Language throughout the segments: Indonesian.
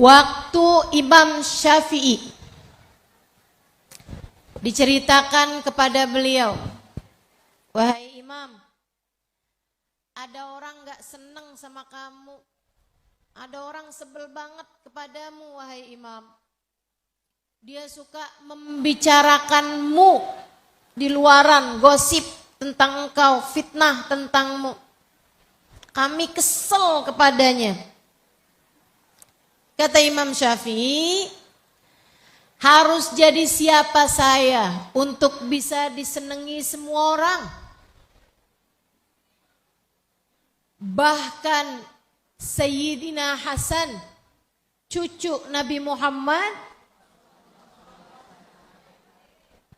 Waktu Imam Syafi'i diceritakan kepada beliau, wahai Imam, ada orang gak seneng sama kamu, ada orang sebel banget kepadamu wahai Imam. Dia suka membicarakanmu di luaran, gosip tentang engkau, fitnah tentangmu. Kami kesel kepadanya. Kata Imam Syafi'i, harus jadi siapa saya untuk bisa disenangi semua orang? Bahkan Sayyidina Hasan, cucu Nabi Muhammad,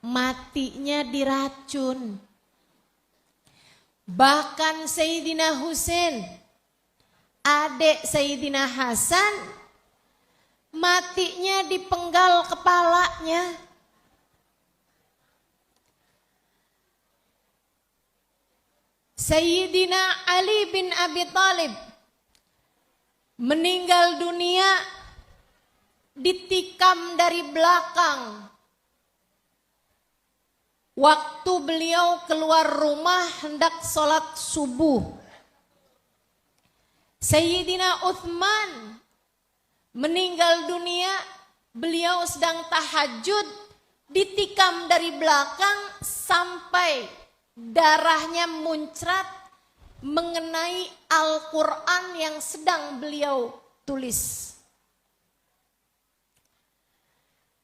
matinya diracun. Bahkan Sayyidina Husain, adik Sayyidina Hasan, matinya dipenggal kepalanya. Sayyidina Ali bin Abi Thalib meninggal dunia ditikam dari belakang. Waktu beliau keluar rumah hendak sholat subuh. Sayyidina Uthman meninggal dunia, beliau sedang tahajud, ditikam dari belakang sampai darahnya muncrat mengenai Al-Quran yang sedang beliau tulis.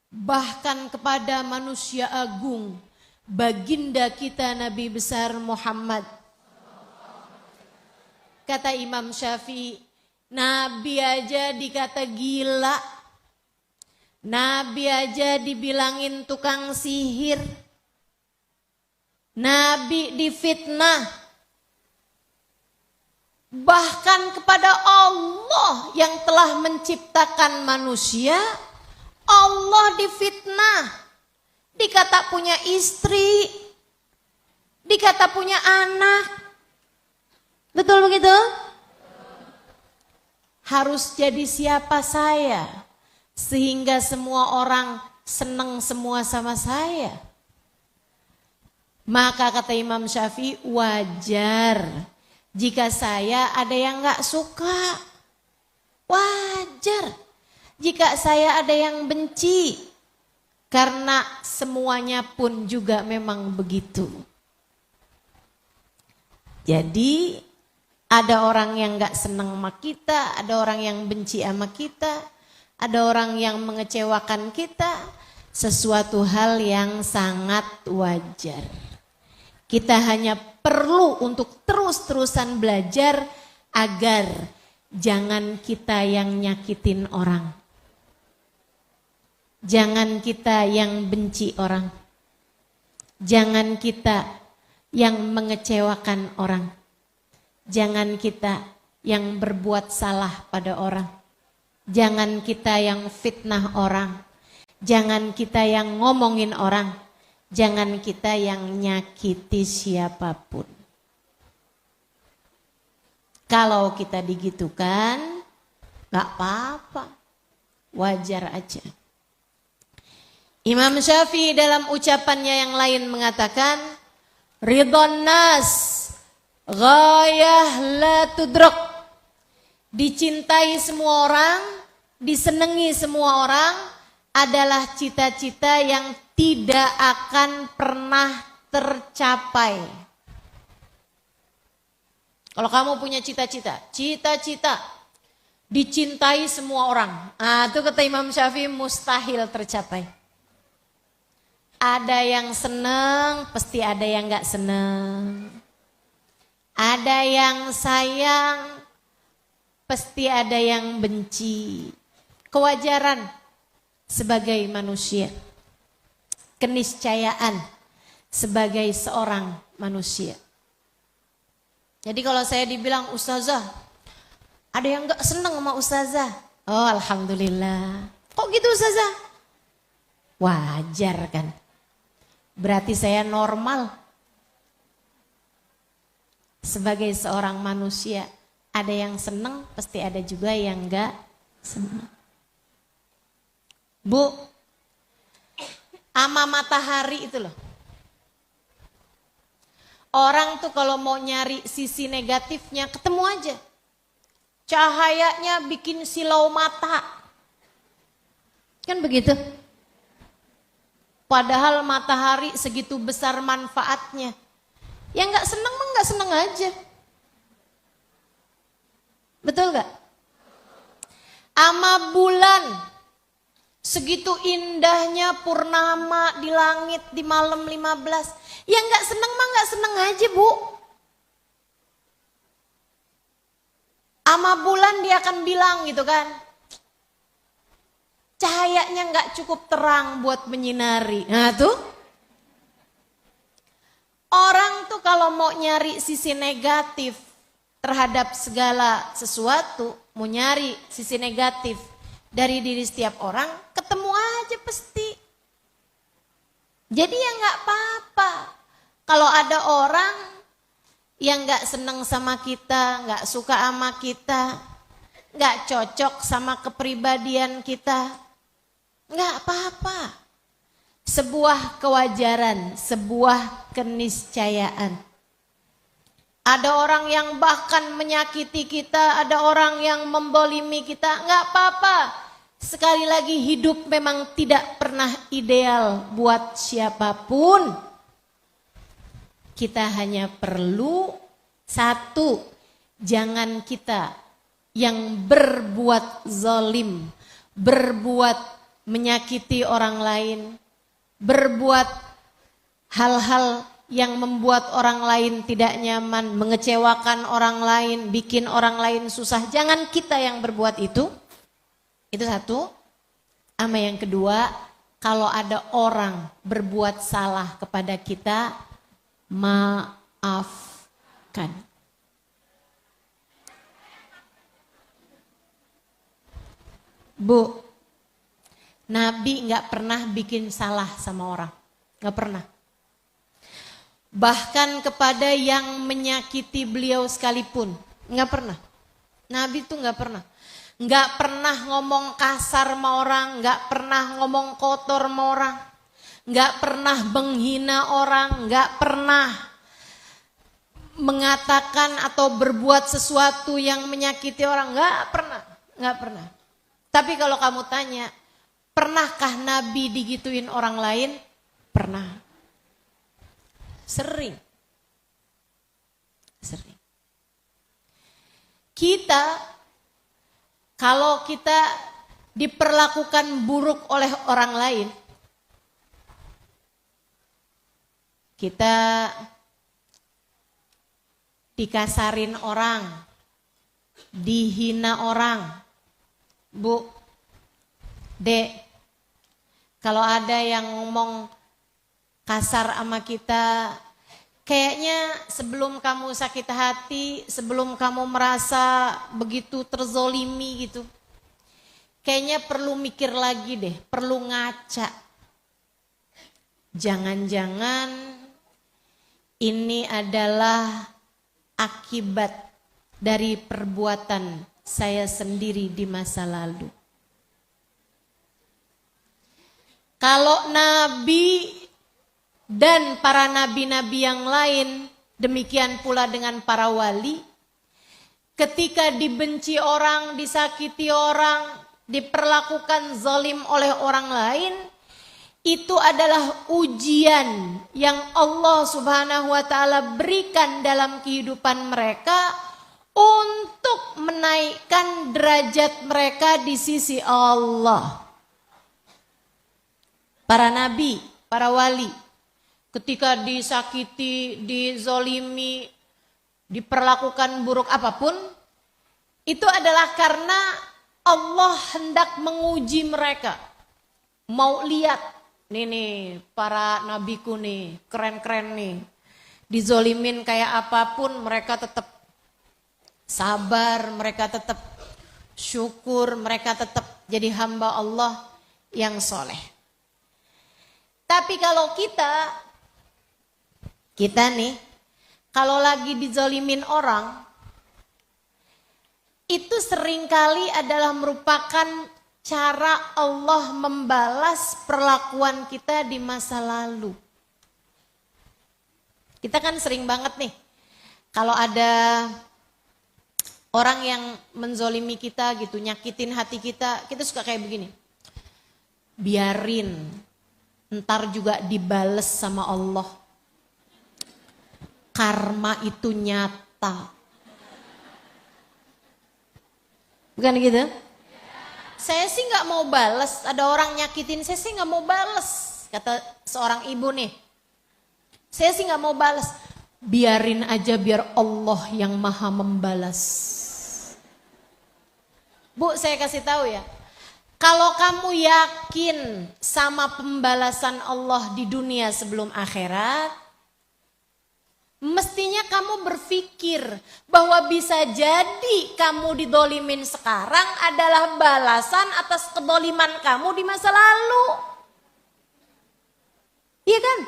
Bahkan kepada manusia agung, baginda kita Nabi besar Muhammad, kata Imam Syafi'i, Nabi aja dikata gila, Nabi aja dibilangin tukang sihir, Nabi difitnah, bahkan kepada Allah yang telah menciptakan manusia, Allah difitnah, dikata punya istri, dikata punya anak. Betul begitu? Harus jadi siapa saya sehingga semua orang senang semua sama saya? Maka kata Imam Syafi'i, wajar jika saya ada yang gak suka, wajar jika saya ada yang benci, karena semuanya pun juga memang begitu. Jadi ada orang yang gak senang sama kita, ada orang yang benci sama kita, ada orang yang mengecewakan kita, sesuatu hal yang sangat wajar. Kita hanya perlu untuk terus-terusan belajar agar jangan kita yang nyakitin orang. Jangan kita yang benci orang. Jangan kita yang mengecewakan orang. Jangan kita yang berbuat salah pada orang. Jangan kita yang fitnah orang. Jangan kita yang ngomongin orang. Jangan kita yang nyakiti siapapun. Kalau kita digitukan, gak apa-apa. Wajar aja. Imam Syafi'i dalam ucapannya yang lain mengatakan, ridhon nas ghayah la tudrak. Dicintai semua orang, disenangi semua orang adalah cita-cita yang tidak akan pernah tercapai. Kalau kamu punya cita-cita dicintai semua orang, itu kata Imam Syafi'i mustahil tercapai. Ada yang senang, pasti ada yang gak senang. Ada yang sayang, pasti ada yang benci. Kewajaran sebagai manusia. Keniscayaan sebagai seorang manusia. Jadi kalau saya dibilang ustazah, ada yang gak senang sama ustazah. Oh alhamdulillah. Kok gitu ustazah? Wajar kan? Berarti saya normal. Sebagai seorang manusia, ada yang senang, pasti ada juga yang gak senang. Bu, ama matahari itu loh. Orang tuh kalau mau nyari sisi negatifnya ketemu aja. Cahayanya bikin silau mata. Kan begitu? Padahal matahari segitu besar manfaatnya. Yang gak seneng mah gak seneng aja. Betul gak? Ama bulan. Segitu indahnya purnama di langit di malam 15. Yang gak seneng mah gak seneng aja, Bu. Ama bulan dia akan bilang gitu kan. Cahayanya gak cukup terang buat menyinari. Nah tuh. Orang tuh kalau mau nyari sisi negatif terhadap segala sesuatu, mau nyari sisi negatif dari diri setiap orang, ketemu aja pasti. Jadi ya gak apa-apa. Kalau ada orang yang gak seneng sama kita, gak suka sama kita, gak cocok sama kepribadian kita, gak apa-apa. Sebuah kewajaran, sebuah keniscayaan. Ada orang yang bahkan menyakiti kita, ada orang yang membolimi kita, gak apa-apa. Sekali lagi hidup memang tidak pernah ideal buat siapapun. Kita hanya perlu satu, jangan kita yang berbuat zalim, berbuat menyakiti orang lain, berbuat hal-hal yang membuat orang lain tidak nyaman, mengecewakan orang lain, bikin orang lain susah. Jangan kita yang berbuat itu. Itu satu. Sama yang kedua, kalau ada orang berbuat salah kepada kita, maafkan. Bu, Nabi gak pernah bikin salah sama orang. Gak pernah. Bahkan kepada yang menyakiti beliau sekalipun. Gak pernah. Nabi tuh gak pernah. Gak pernah ngomong kasar sama orang. Gak pernah ngomong kotor sama orang. Gak pernah menghina orang. Gak pernah mengatakan atau berbuat sesuatu yang menyakiti orang. Gak pernah. Gak pernah. Tapi kalau kamu tanya, pernahkah Nabi digituin orang lain? Pernah. Sering. Sering. Kita, kalau kita diperlakukan buruk oleh orang lain, kita dikasarin orang, dihina orang. Bu, Dek, kalau ada yang ngomong kasar sama kita, kayaknya sebelum kamu sakit hati, sebelum kamu merasa begitu terzolimi gitu, kayaknya perlu mikir lagi deh, perlu ngaca. Jangan-jangan ini adalah akibat dari perbuatan saya sendiri di masa lalu. Kalau Nabi dan para nabi-nabi yang lain, demikian pula dengan para wali, ketika dibenci orang, disakiti orang, diperlakukan zalim oleh orang lain, itu adalah ujian yang Allah Subhanahu wa taala berikan dalam kehidupan mereka untuk menaikkan derajat mereka di sisi Allah. Para nabi, para wali, ketika disakiti, dizolimi, diperlakukan buruk apapun, itu adalah karena Allah hendak menguji mereka. Mau lihat, nih para nabiku nih, keren-keren nih. Dizolimin kayak apapun mereka tetap sabar, mereka tetap syukur, mereka tetap jadi hamba Allah yang soleh. Tapi kalau kita nih, kalau lagi dizolimin orang, itu seringkali adalah merupakan cara Allah membalas perlakuan kita di masa lalu. Kita kan sering banget nih, kalau ada orang yang menzolimi kita gitu, nyakitin hati kita suka kayak begini. Biarin, ntar juga dibales sama Allah. Karma itu nyata. Bukan gitu? Saya sih gak mau bales, ada orang nyakitin saya sih gak mau bales. Kata seorang ibu nih, saya sih gak mau bales. Biarin aja biar Allah yang maha membalas. Bu, saya kasih tahu ya. Kalau kamu yakin sama pembalasan Allah di dunia sebelum akhirat, mestinya kamu berpikir bahwa bisa jadi kamu didolimin sekarang adalah balasan atas kedoliman kamu di masa lalu. Iya kan?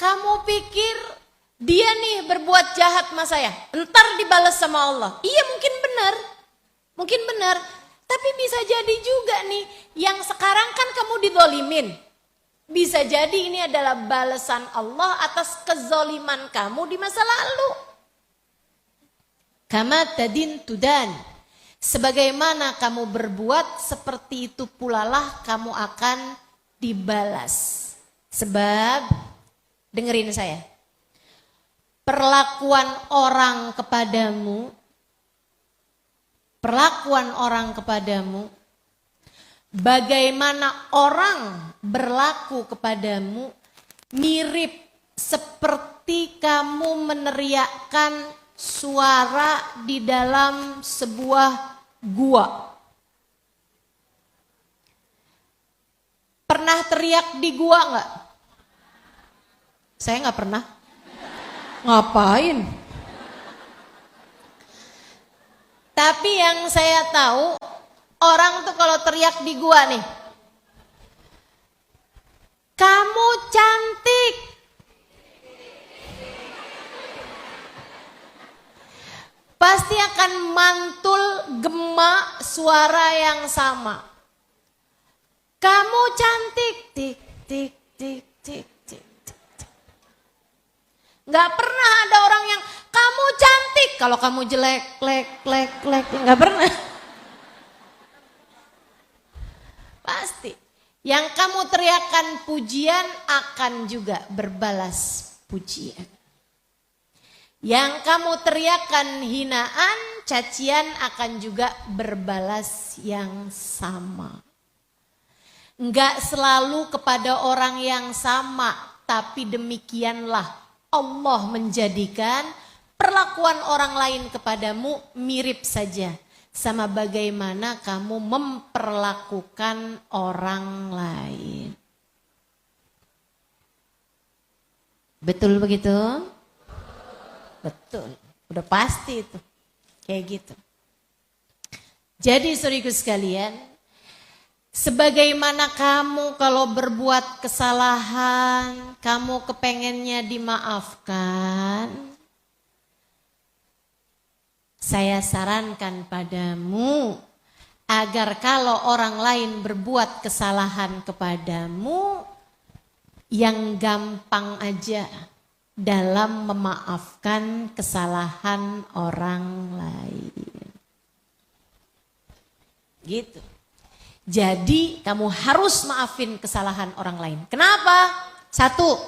Kamu pikir dia nih berbuat jahat sama saya, entar dibalas sama Allah. Iya mungkin benar. Tapi bisa jadi juga nih, yang sekarang kan kamu didolimin. Bisa jadi ini adalah balasan Allah atas kezoliman kamu di masa lalu. Kama tadin tudan. Sebagaimana kamu berbuat, seperti itu pula lah kamu akan dibalas. Sebab, dengerin saya. Perlakuan orang kepadamu, bagaimana orang berlaku kepadamu, mirip seperti kamu meneriakkan suara di dalam sebuah gua. Pernah teriak di gua enggak? Saya enggak pernah. Ngapain? Tapi yang saya tahu, orang tuh kalau teriak di gua nih, kamu cantik. Pasti akan mantul gema suara yang sama. Kamu cantik, tik tik tik tik. Gak pernah ada orang yang kamu cantik kalau kamu jelek, lek. Gak pernah. Pasti. Yang kamu teriakan pujian akan juga berbalas pujian. Yang kamu teriakan hinaan, cacian akan juga berbalas yang sama. Enggak selalu kepada orang yang sama, tapi demikianlah Allah menjadikan perlakuan orang lain kepadamu mirip saja sama bagaimana kamu memperlakukan orang lain. Betul begitu? Betul, udah pasti itu. Kayak gitu. Jadi saudaraku sekalian, sebagaimana kamu kalau berbuat kesalahan, kamu kepengennya dimaafkan, saya sarankan padamu agar kalau orang lain berbuat kesalahan kepadamu, yang gampang aja dalam memaafkan kesalahan orang lain. Gitu. Jadi kamu harus maafin kesalahan orang lain. Kenapa? Satu,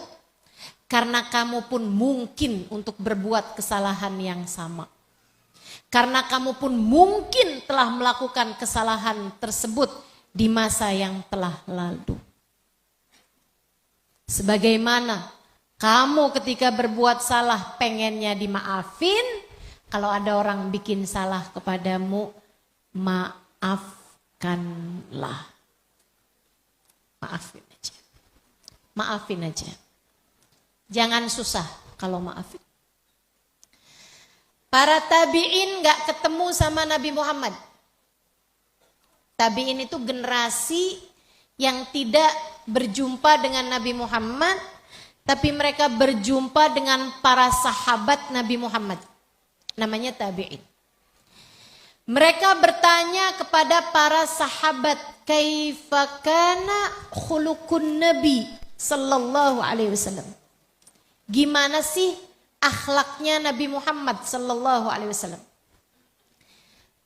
karena kamu pun mungkin untuk berbuat kesalahan yang sama. Karena kamu pun mungkin telah melakukan kesalahan tersebut di masa yang telah lalu. Sebagaimana kamu ketika berbuat salah pengennya dimaafin, kalau ada orang bikin salah kepadamu, maafkanlah. Maafin aja. Jangan susah kalau maafin. Para tabi'in gak ketemu sama Nabi Muhammad. Tabi'in itu generasi yang tidak berjumpa dengan Nabi Muhammad, tapi mereka berjumpa dengan para sahabat Nabi Muhammad. Namanya tabi'in. Mereka bertanya kepada para sahabat, kaifa kana khuluqun nabi sallallahu alaihi wasallam. Gimana sih akhlaknya Nabi Muhammad sallallahu alaihi wasallam?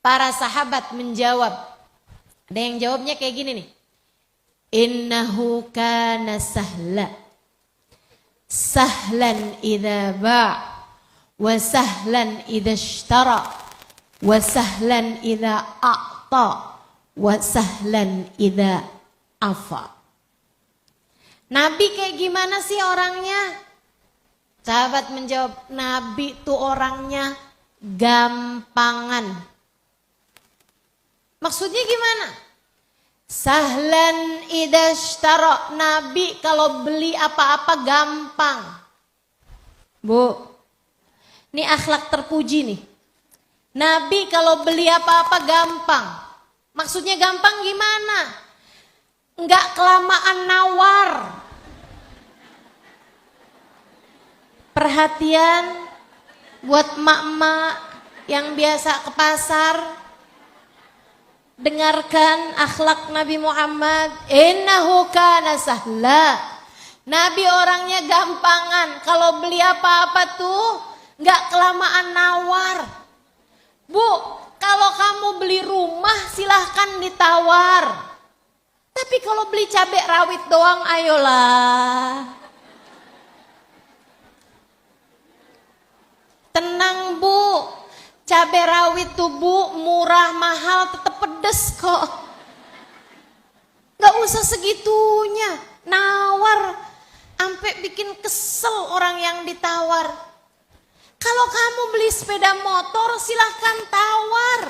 Para sahabat menjawab. Ada yang jawabnya kayak gini nih. Innahu kana sahla. Sahlan idza ba' wa sahlan idza ishtara wa sahlan idza a'ta wa sahlan idza afa. Nabi kayak gimana sih orangnya? Sahabat menjawab, Nabi itu orangnya gampangan. Maksudnya gimana? Sahlan idza ishtara. Nabi kalau beli apa-apa gampang. Bu, ini akhlak terpuji nih. Nabi kalau beli apa-apa gampang. Maksudnya gampang gimana? Enggak kelamaan nawar. Perhatian buat mak-mak yang biasa ke pasar. Dengarkan akhlak Nabi Muhammad. Innahu kana sahla. Nabi orangnya gampangan. Kalau beli apa-apa tuh nggak kelamaan nawar. Bu, kalau kamu beli rumah silahkan ditawar. Tapi kalau beli cabai rawit doang, ayolah. Tenang bu, cabai rawit tuh bu murah mahal tetap pedes kok. Gak usah segitunya, nawar sampai bikin kesel orang yang ditawar. Kalau kamu beli sepeda motor silahkan tawar.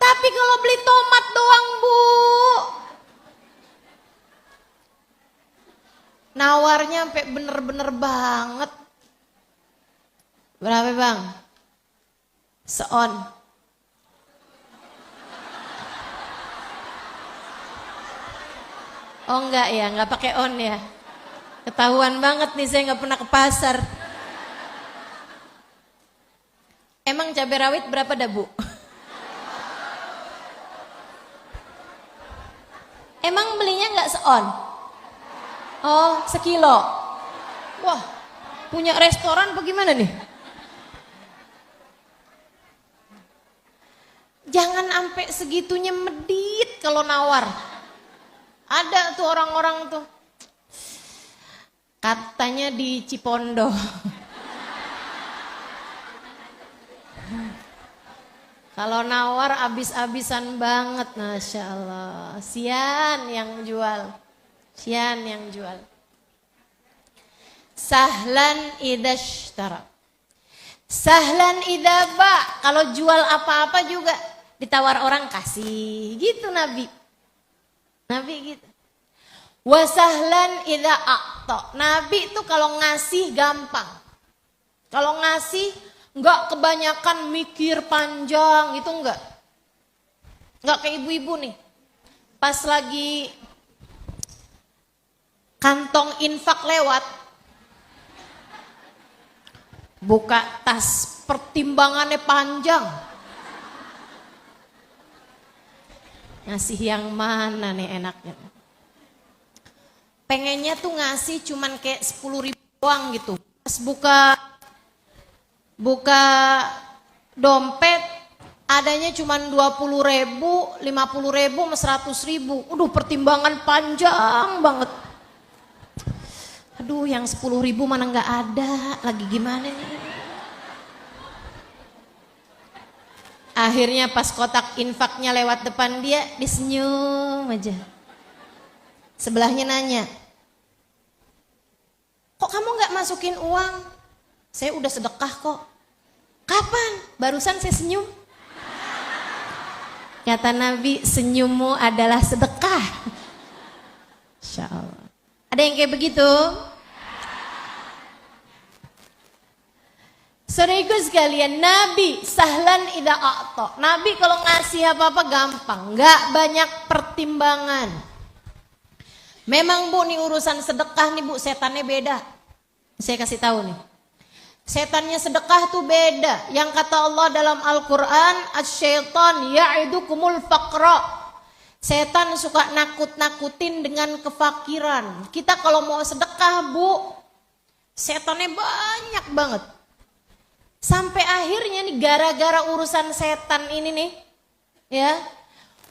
Tapi kalau beli tomat doang bu, nawarnya sampai bener-bener banget. Berapa bang? Seon. Oh enggak ya, enggak pakai on ya. Ketahuan banget nih saya enggak pernah ke pasar. Emang cabai rawit berapa dah bu? Emang belinya enggak seon? Oh sekilo. Wah punya restoran bagaimana nih? Jangan sampai segitunya medit kalau nawar. Ada tuh orang-orang tuh. Katanya di Cipondo. Kalau nawar abis-abisan banget, Masya Allah. Sian yang jual. Sian yang jual. Sahlan idza ishtara. Sahlan idza ba. Kalau jual apa-apa juga ditawar orang kasih, gitu Nabi. Nabi gitu. Wasahlan idza a'ta. Nabi itu kalau ngasih gampang. Kalau ngasih enggak kebanyakan mikir panjang, itu enggak. Enggak kayak ibu-ibu nih. Pas lagi kantong infak lewat, buka tas pertimbangannya panjang. Ngasih yang mana nih enaknya? Pengennya tuh ngasih cuman kayak 10.000 doang gitu. Pas buka dompet adanya cuman 20.000, 50.000 sama 100.000. Pertimbangan panjang banget. Aduh yang 10.000 mana nggak ada, lagi gimana nih? Akhirnya pas kotak infaknya lewat depan dia, disenyum aja. Sebelahnya nanya, kok kamu nggak masukin uang? Saya udah sedekah kok. Kapan? Barusan saya senyum. Kata Nabi, senyummu adalah sedekah. Insya Allah. Ada yang kayak begitu? Saudaraku sekalian, Nabi sahlan idza a'ta. Nabi kalau ngasih apa-apa gampang, nggak banyak pertimbangan. Memang bu, nih urusan sedekah nih bu, setannya beda. Saya kasih tahu nih. Setannya sedekah tuh beda. Yang kata Allah dalam Al-Quran, asy-syaitan ya'idukumul faqra. Setan suka nakut-nakutin dengan kefakiran. Kita kalau mau sedekah, Bu, setannya banyak banget. Sampai akhirnya nih gara-gara urusan setan ini nih, ya,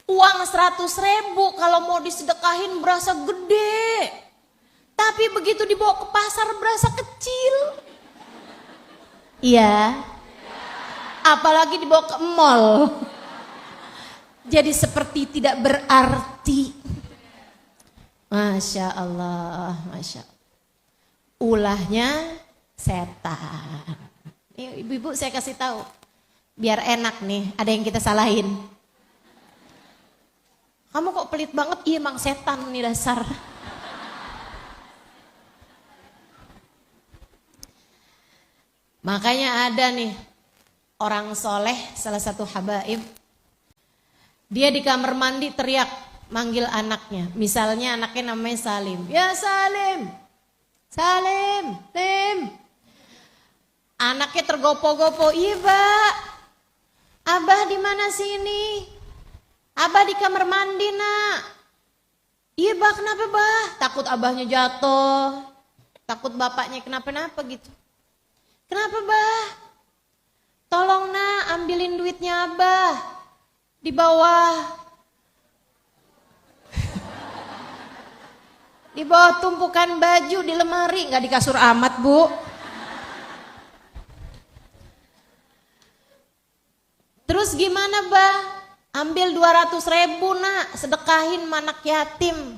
uang 100.000 kalau mau disedekahin berasa gede. Tapi begitu dibawa ke pasar berasa kecil. Iya. Apalagi dibawa ke mall. Jadi seperti tidak berarti. Masya Allah, Masya Allah. Ulahnya setan. Ibu-ibu saya kasih tahu. Biar enak nih, ada yang kita salahin. Kamu kok pelit banget? Iya emang setan nih dasar. Makanya ada nih orang soleh, salah satu habaib, dia di kamar mandi teriak manggil anaknya. Misalnya anaknya namanya Salim. Ya Salim, Salim, Lim. Anaknya tergopo-gopo. Iya Pak, Abah di mana sini? Abah di kamar mandi nak. Iya Bah, kenapa Bah? Takut abahnya jatuh, takut bapaknya kenapa-napa gitu. Kenapa Bah? Tolong nak ambilin duitnya Abah di bawah. Di bawah tumpukan baju di lemari, nggak di kasur amat Bu. Terus gimana Bah? Ambil 200.000 nak, sedekahin anak yatim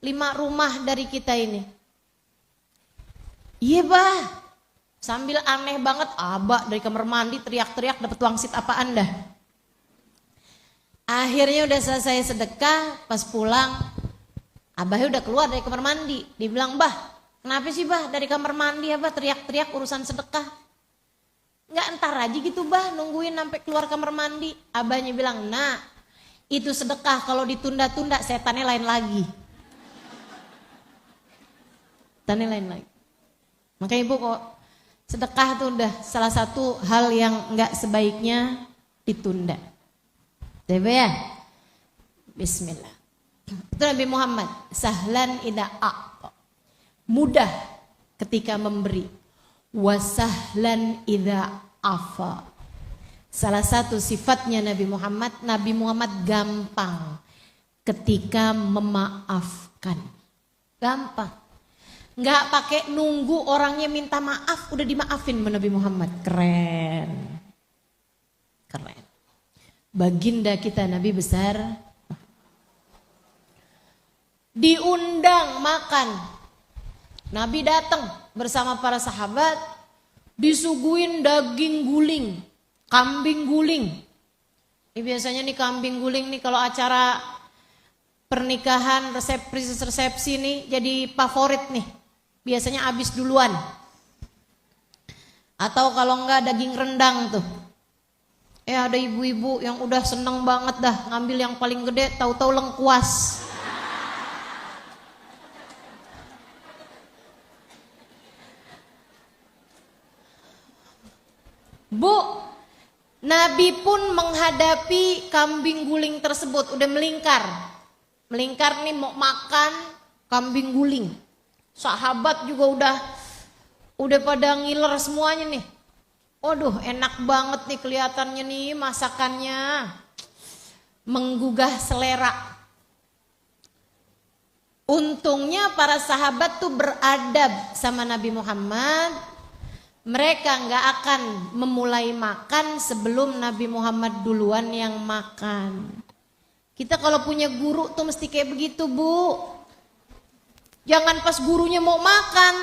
5 rumah dari kita ini. Iya Bah. Sambil aneh banget, Abah dari kamar mandi teriak-teriak dapat wangsit apaan dah. Akhirnya udah selesai sedekah, pas pulang Abahnya udah keluar dari kamar mandi. Dia bilang, Bah, kenapa sih Bah dari kamar mandi Abah teriak-teriak urusan sedekah? Enggak, entar aja gitu Bah, nungguin sampai keluar kamar mandi. Abahnya bilang, nah itu sedekah, kalau ditunda-tunda setannya lain lagi. Setannya lain lagi. Makanya Ibu kok sedekah itu udah salah satu hal yang enggak sebaiknya ditunda. Coba ya. Bismillah. Itu Nabi Muhammad, sahlan idza a'ta. Mudah ketika memberi. Wasahlan idza afa. Salah satu sifatnya Nabi Muhammad gampang ketika memaafkan. Gampang. Nggak pakai nunggu orangnya minta maaf, udah dimaafin sama Nabi Muhammad. Keren. Keren. Baginda kita Nabi besar. Diundang makan. Nabi datang bersama para sahabat. Disuguhin daging guling. Kambing guling. Ini biasanya nih kambing guling nih kalau acara pernikahan, resepsi nih jadi favorit nih. Biasanya habis duluan. Atau kalau enggak daging rendang tuh. Ada ibu-ibu yang udah seneng banget dah ngambil yang paling gede, tahu-tahu lengkuas. Bu, Nabi pun menghadapi kambing guling tersebut, udah melingkar. Melingkar nih mau makan kambing guling. Sahabat juga udah pada ngiler semuanya nih. Waduh, enak banget nih kelihatannya nih masakannya. Menggugah selera. Untungnya para sahabat tuh beradab sama Nabi Muhammad. Mereka nggak akan memulai makan sebelum Nabi Muhammad duluan yang makan. Kita kalau punya guru tuh mesti kayak begitu Bu. Jangan pas gurunya mau makan,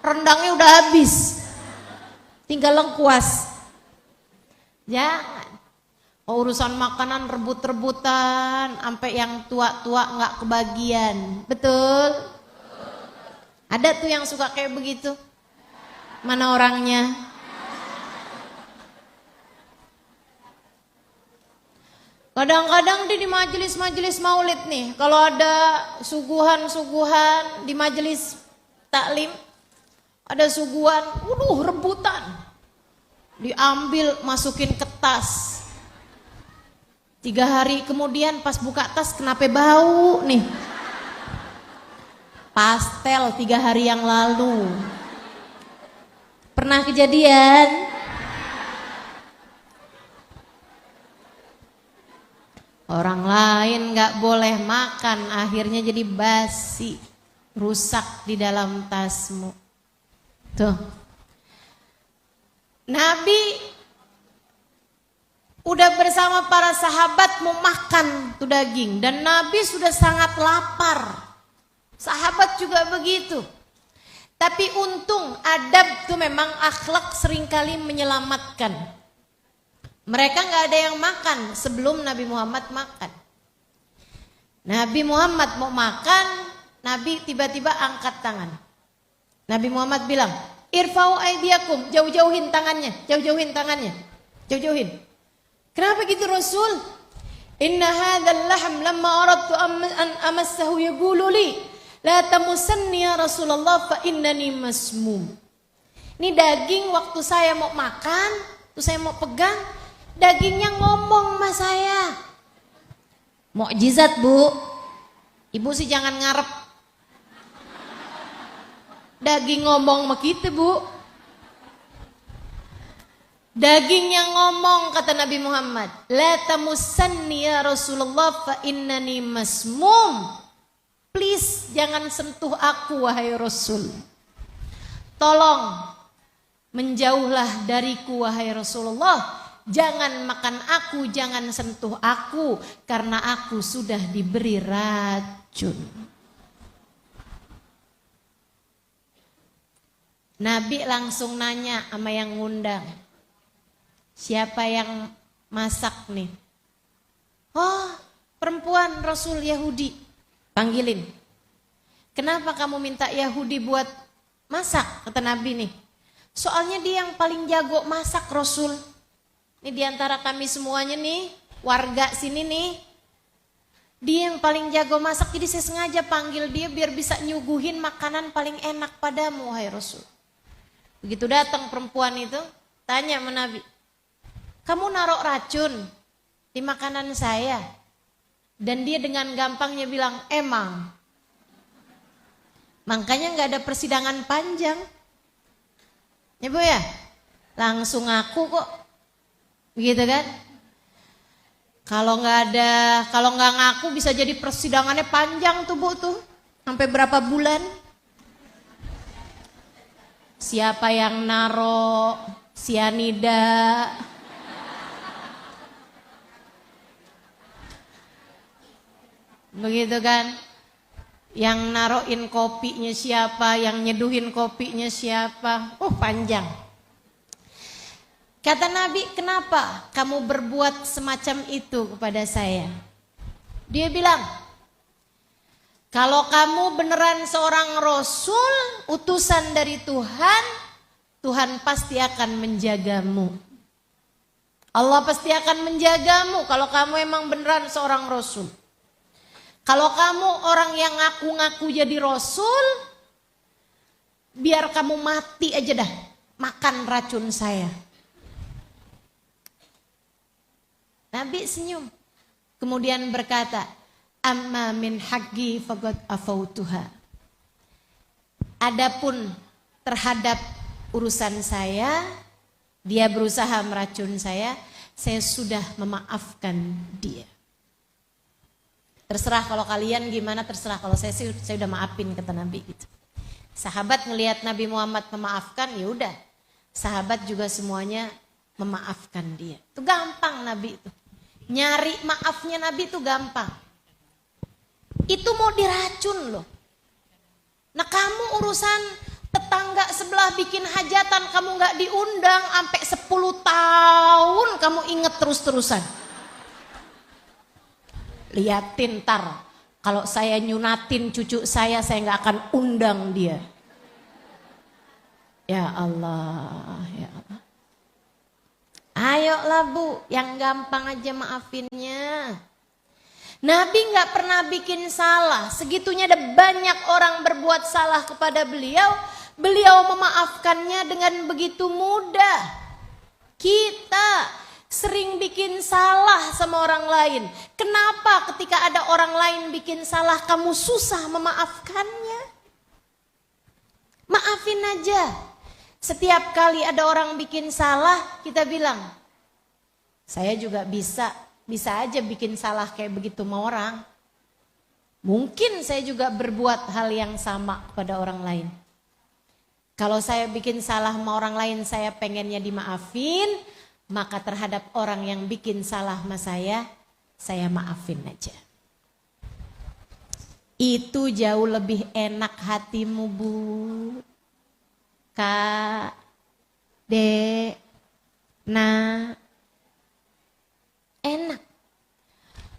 rendangnya udah habis. Tinggal lengkuas. Jangan. Urusan makanan rebut-rebutan, sampai yang tua-tua nggak kebagian. Betul? Ada tuh yang suka kayak begitu. Mana orangnya? Kadang-kadang di majelis-majelis maulid nih, kalau ada suguhan-suguhan di majelis taklim, ada suguhan, rebutan. diambil masukin ke tas. 3 hari kemudian pas buka tas kenapa bau nih? Pastel 3 hari yang lalu. Pernah kejadian? Orang lain gak boleh makan, akhirnya jadi basi, rusak di dalam tasmu. Tuh. Nabi udah bersama para sahabat mau makan tuh daging, dan Nabi sudah sangat lapar. Sahabat juga begitu. Tapi untung adab tuh memang akhlak seringkali menyelamatkan. Mereka gak ada yang makan sebelum Nabi Muhammad makan. Nabi Muhammad mau makan, Nabi tiba-tiba angkat tangan. Nabi Muhammad bilang, irfa'u aidiakum, jauh-jauhin tangannya, jauh-jauhin tangannya, jauh-jauhin. Kenapa gitu Rasul? Inna hadzal lahm lamma aradtu an amassahu yaqulu li la tamusanni ya Rasulullah fa innani masmum. Ini daging waktu saya mau makan, tuh saya mau pegang, dagingnya ngomong sama saya. Mukjizat, Bu. Ibu sih jangan ngarep daging ngomong sama kita, Bu. Dagingnya ngomong, kata Nabi Muhammad, la tamusanni ya Rasulullah fa innani masmum. Please jangan sentuh aku wahai Rasul. Tolong menjauhlah dariku wahai Rasulullah. Jangan makan aku, jangan sentuh aku, karena aku sudah diberi racun. Nabi langsung nanya sama yang ngundang, siapa yang masak nih? Oh, perempuan Rasul Yahudi. Panggilin. Kenapa kamu minta Yahudi buat masak? Kata Nabi nih. Soalnya dia yang paling jago masak Rasul. Ini diantara kami semuanya nih, warga sini nih. Dia yang paling jago masak, jadi saya sengaja panggil dia biar bisa nyuguhin makanan paling enak padamu, wahai Rasul. Begitu datang perempuan itu, tanya sama Nabi, kamu naruh racun di makanan saya? Dan dia dengan gampangnya bilang, emang. Makanya gak ada persidangan panjang. Ya Bu ya? Langsung ngaku kok. Begitu kan? Kalau gak ngaku bisa jadi persidangannya panjang tuh Bu tuh. Sampai berapa bulan? Siapa yang naruh sianida? Begitu kan? Yang naruhin kopinya siapa, yang nyeduhin kopinya siapa? Oh, panjang. Kata Nabi, kenapa kamu berbuat semacam itu kepada saya? Dia bilang, kalau kamu beneran seorang Rasul, utusan dari Tuhan, Tuhan pasti akan menjagamu. Allah pasti akan menjagamu kalau kamu emang beneran seorang Rasul. Kalau kamu orang yang ngaku-ngaku jadi Rasul, biar kamu mati aja dah, makan racun saya. Nabi senyum, kemudian berkata, amma min haqqi faqad afautuha. Adapun terhadap urusan saya, dia berusaha meracun saya sudah memaafkan dia. Terserah kalau kalian gimana, terserah, kalau saya udah maafin, kata Nabi gitu. Sahabat ngelihat Nabi Muhammad memaafkan, ya udah, sahabat juga semuanya memaafkan dia. Itu gampang Nabi itu. Nyari maafnya Nabi itu gampang. Itu mau diracun loh. Nah kamu urusan tetangga sebelah bikin hajatan, kamu gak diundang sampai 10 tahun kamu inget terus-terusan. Liatin ntar, kalau saya nyunatin cucu saya gak akan undang dia. Ya Allah, ya Allah. Ayolah Bu, yang gampang aja maafinnya. Nabi gak pernah bikin salah, segitunya ada banyak orang berbuat salah kepada beliau, beliau memaafkannya dengan begitu mudah. Kita sering bikin salah sama orang lain. Kenapa ketika ada orang lain bikin salah kamu susah memaafkannya? Maafin aja. Setiap kali ada orang bikin salah, kita bilang, saya juga bisa aja bikin salah kayak begitu sama orang. Mungkin saya juga berbuat hal yang sama kepada orang lain. Kalau saya bikin salah sama orang lain, saya pengennya dimaafin, maka terhadap orang yang bikin salah sama saya maafin aja. Itu jauh lebih enak hatimu, Bu. Kak, Dek, enak.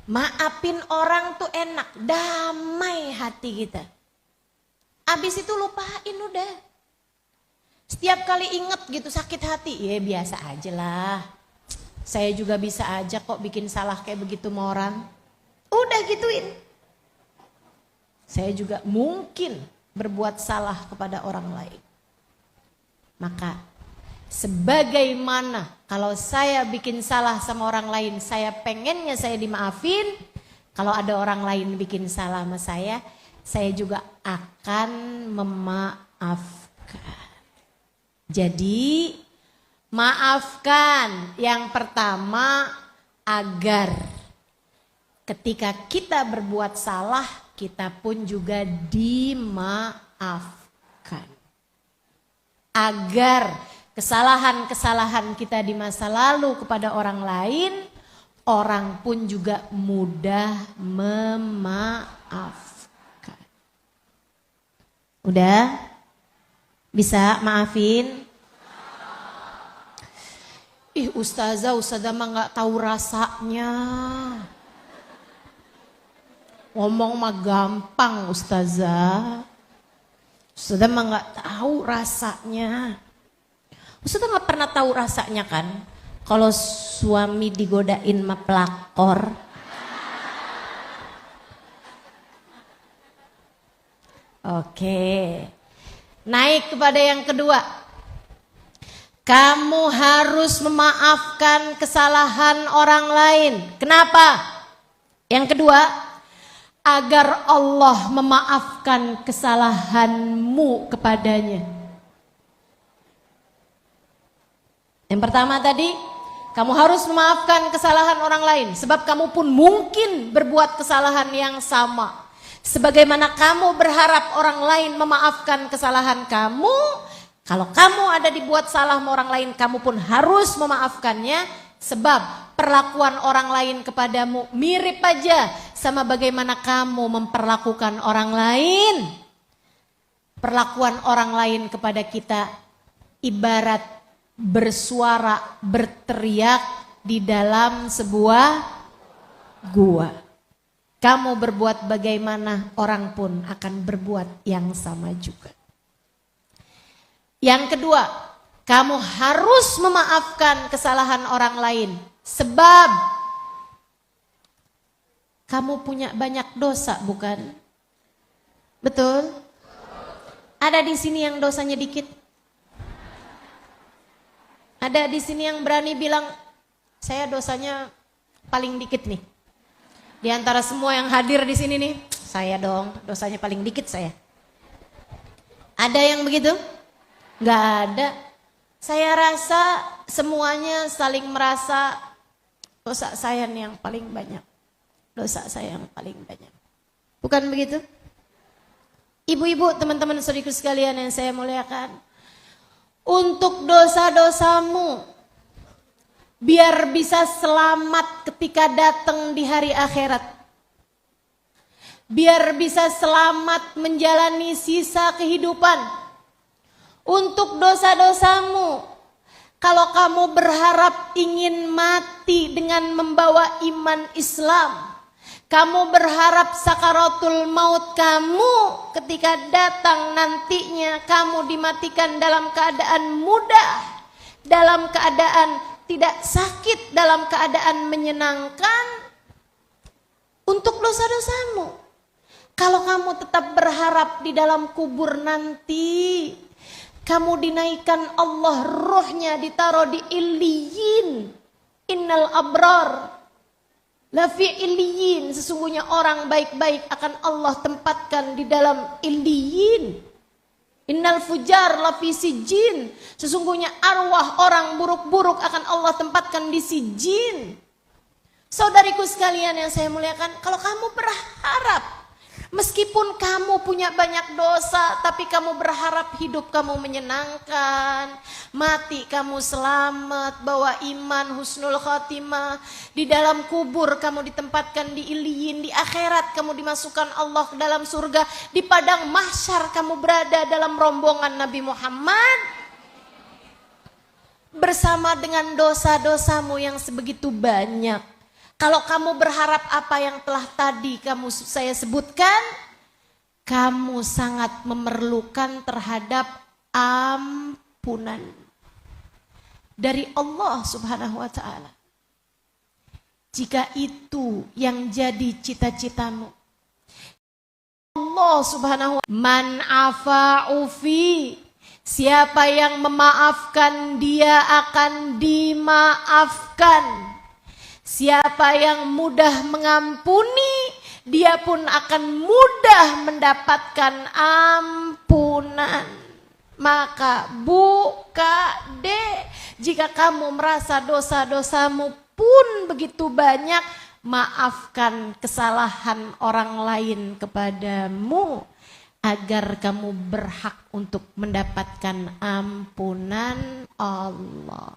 Maafin orang tuh enak, damai hati kita. Abis itu lupain udah. Setiap kali inget gitu sakit hati, ya biasa aja lah. Saya juga bisa aja kok bikin salah kayak begitu sama orang. Udah gituin. Saya juga mungkin berbuat salah kepada orang lain. Maka sebagaimana kalau saya bikin salah sama orang lain, saya pengennya saya dimaafin. Kalau ada orang lain bikin salah sama saya juga akan memaafkan. Jadi maafkan yang pertama agar ketika kita berbuat salah kita pun juga dimaafkan. Agar kesalahan-kesalahan kita di masa lalu kepada orang lain, orang pun juga mudah memaafkan. Udah? Bisa maafin? Ustazah mah gak tahu rasanya. Ngomong mah gampang Ustazah. Ustazah mah gak tahu rasanya. Ustazah gak pernah tahu rasanya kan? Kalau suami digodain mah pelakor. Oke. Naik kepada yang kedua. Kamu harus memaafkan kesalahan orang lain. Kenapa? Yang kedua, agar Allah memaafkan kesalahanmu kepadanya. Yang pertama tadi, kamu harus memaafkan kesalahan orang lain. Sebab kamu pun mungkin berbuat kesalahan yang sama. Sebagaimana kamu berharap orang lain memaafkan kesalahan kamu, kalau kamu ada dibuat salah sama orang lain, kamu pun harus memaafkannya. Sebab perlakuan orang lain kepadamu mirip aja sama bagaimana kamu memperlakukan orang lain. Perlakuan orang lain kepada kita ibarat bersuara, berteriak di dalam sebuah gua. Kamu berbuat bagaimana, orang pun akan berbuat yang sama juga. Yang kedua, kamu harus memaafkan kesalahan orang lain. Sebab kamu punya banyak dosa, bukan? Betul? Ada di sini yang dosanya dikit? Ada di sini yang berani bilang, saya dosanya paling dikit nih. Di antara semua yang hadir di sini nih, saya dong dosanya paling dikit saya. Ada yang begitu? Gak ada. Saya rasa semuanya saling merasa dosa saya nih yang paling banyak. Dosa saya yang paling banyak. Bukan begitu? Ibu-ibu, teman-teman saudaraku sekalian yang saya muliakan. Untuk dosa-dosamu, biar bisa selamat ketika datang di hari akhirat. Biar bisa selamat menjalani sisa kehidupan. Untuk dosa-dosamu, kalau kamu berharap ingin mati dengan membawa iman Islam, kamu berharap sakaratul maut kamu ketika datang nantinya kamu dimatikan dalam keadaan mudah, dalam keadaan tidak sakit, dalam keadaan menyenangkan. Untuk dosa-dosamu, kalau kamu tetap berharap di dalam kubur nanti Kamu dinaikkan Allah, rohnya ditaruh di Illiyin. Innal abrar lafi Illiyin. Sesungguhnya orang baik-baik akan Allah tempatkan di dalam Illiyin. Innal fujar lafi sijin. Sesungguhnya arwah orang buruk-buruk akan Allah tempatkan di sijin. Saudariku sekalian yang saya muliakan, kalau kamu berharap meskipun kamu punya banyak dosa, tapi kamu berharap hidup kamu menyenangkan, mati kamu selamat, bawa iman, husnul khotimah, di dalam kubur kamu ditempatkan di Illiyin, di akhirat kamu dimasukkan Allah ke dalam surga, di padang mahsyar kamu berada dalam rombongan Nabi Muhammad, bersama dengan dosa-dosamu yang sebegitu banyak. Kalau kamu berharap apa yang telah tadi saya sebutkan, kamu sangat memerlukan terhadap ampunan dari Allah Subhanahu wa taala. Jika itu yang jadi cita-citamu, Allah Subhanahu wa taala, man afa'ufi, siapa yang memaafkan dia akan dimaafkan. Siapa yang mudah mengampuni, dia pun akan mudah mendapatkan ampunan. Maka buka deh, jika kamu merasa dosa-dosamu pun begitu banyak, maafkan kesalahan orang lain kepadamu, agar kamu berhak untuk mendapatkan ampunan Allah.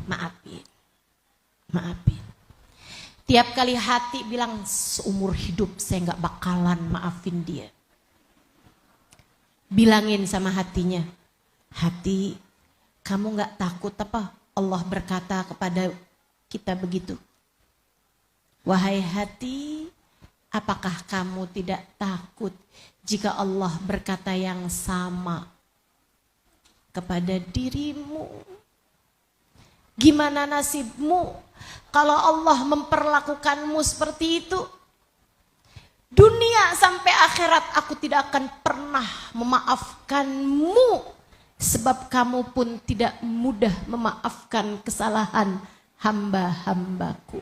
Maafin. Tiap kali hati bilang seumur hidup saya gak bakalan maafin dia. Bilangin sama hatinya, hati kamu gak takut apa Allah berkata kepada kita begitu? Wahai hati, apakah kamu tidak takut jika Allah berkata yang sama kepada dirimu? Gimana nasibmu kalau Allah memperlakukanmu seperti itu? Dunia sampai akhirat aku tidak akan pernah memaafkanmu, sebab kamu pun tidak mudah memaafkan kesalahan hamba-hambaku.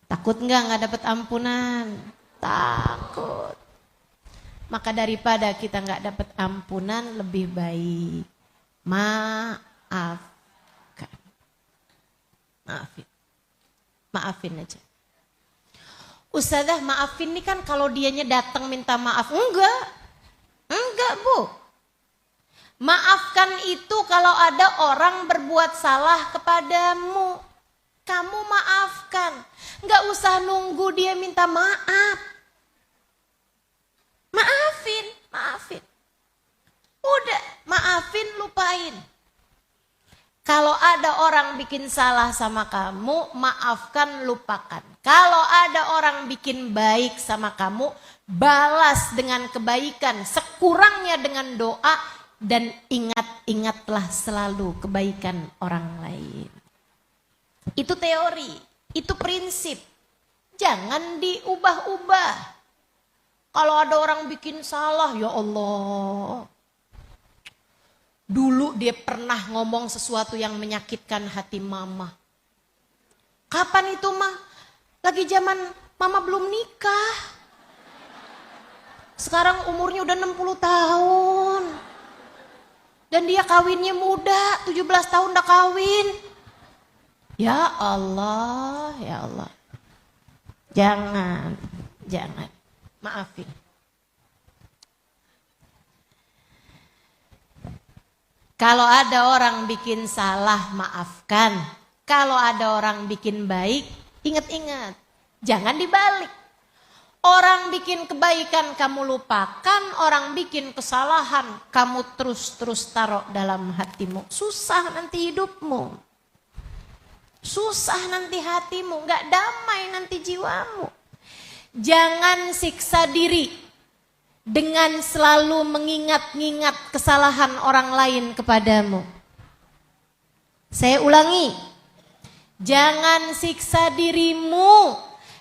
Takut nggak dapat ampunan? Takut. Maka daripada kita nggak dapat ampunan, lebih baik maafkan. Maafin aja. Ustazah, maafin nih kan kalau dianya datang minta maaf. Enggak Bu. Maafkan itu kalau ada orang berbuat salah kepadamu, kamu maafkan. Nggak usah nunggu dia minta maaf. Maafin. Udah, maafin, lupain. Kalau ada orang bikin salah sama kamu, maafkan, lupakan. Kalau ada orang bikin baik sama kamu, balas dengan kebaikan, sekurangnya dengan doa, dan ingatlah selalu kebaikan orang lain. Itu teori, itu prinsip. Jangan diubah-ubah. Kalau ada orang bikin salah, ya Allah. Dulu dia pernah ngomong sesuatu yang menyakitkan hati mama. Kapan itu mah? Lagi zaman mama belum nikah. Sekarang umurnya udah 60 tahun. Dan dia kawinnya muda, 17 tahun udah kawin. Ya Allah, ya Allah. Jangan. Maafin. Kalau ada orang bikin salah, maafkan. Kalau ada orang bikin baik, ingat-ingat. Jangan dibalik. Orang bikin kebaikan kamu lupakan, orang bikin kesalahan kamu terus taruh dalam hatimu. Susah nanti hidupmu. Susah nanti hatimu, gak damai nanti jiwamu. Jangan siksa diri dengan selalu mengingat-ingat kesalahan orang lain kepadamu. Saya ulangi, jangan siksa dirimu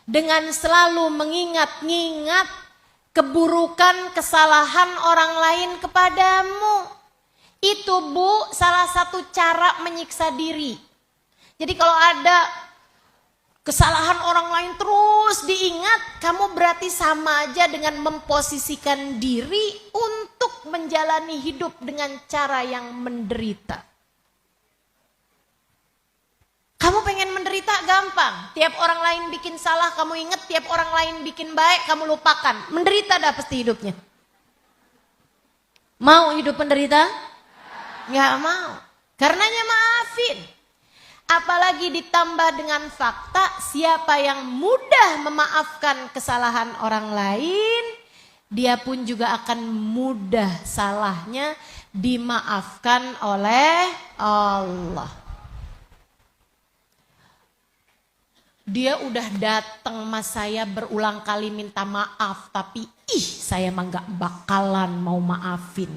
dengan selalu mengingat-ingat keburukan, kesalahan orang lain kepadamu. Itu Bu, salah satu cara menyiksa diri. Jadi kalau ada kesalahan orang lain terus diingat, kamu berarti sama aja dengan memposisikan diri untuk menjalani hidup dengan cara yang menderita. Kamu pengen menderita gampang. Tiap orang lain bikin salah kamu ingat, tiap orang lain bikin baik kamu lupakan. Menderita dah pasti hidupnya. Mau hidup menderita? Nggak mau. Karenanya maafin. Apalagi ditambah dengan fakta, siapa yang mudah memaafkan kesalahan orang lain, dia pun juga akan mudah salahnya dimaafkan oleh Allah. Dia udah datang mas saya berulang kali minta maaf, tapi saya mah gak bakalan mau maafin.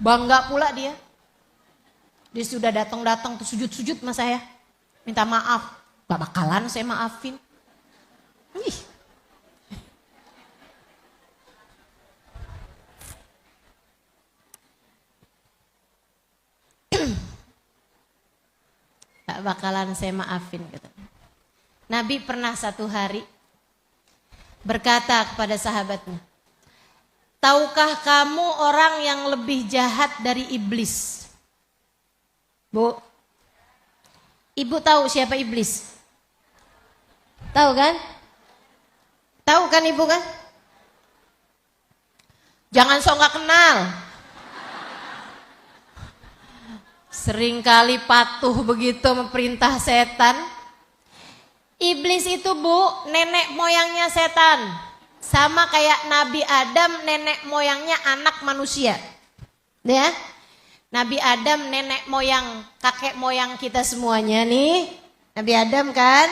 Bangga pula dia. Dia sudah datang tuh sujud-sujud mas saya. Minta maaf, gak bakalan saya maafin. Gak bakalan saya maafin. Nabi pernah satu hari berkata kepada sahabatnya, tahukah kamu orang yang lebih jahat dari iblis? Bu, ibu tahu siapa iblis? Tahu kan? Tahu kan ibu kan? Jangan sok gak kenal. Seringkali patuh begitu memperintah setan. Iblis itu Bu, nenek moyangnya setan. Sama kayak Nabi Adam, nenek moyangnya anak manusia. Ya, Nabi Adam nenek moyang, kakek moyang kita semuanya nih. Nabi Adam kan.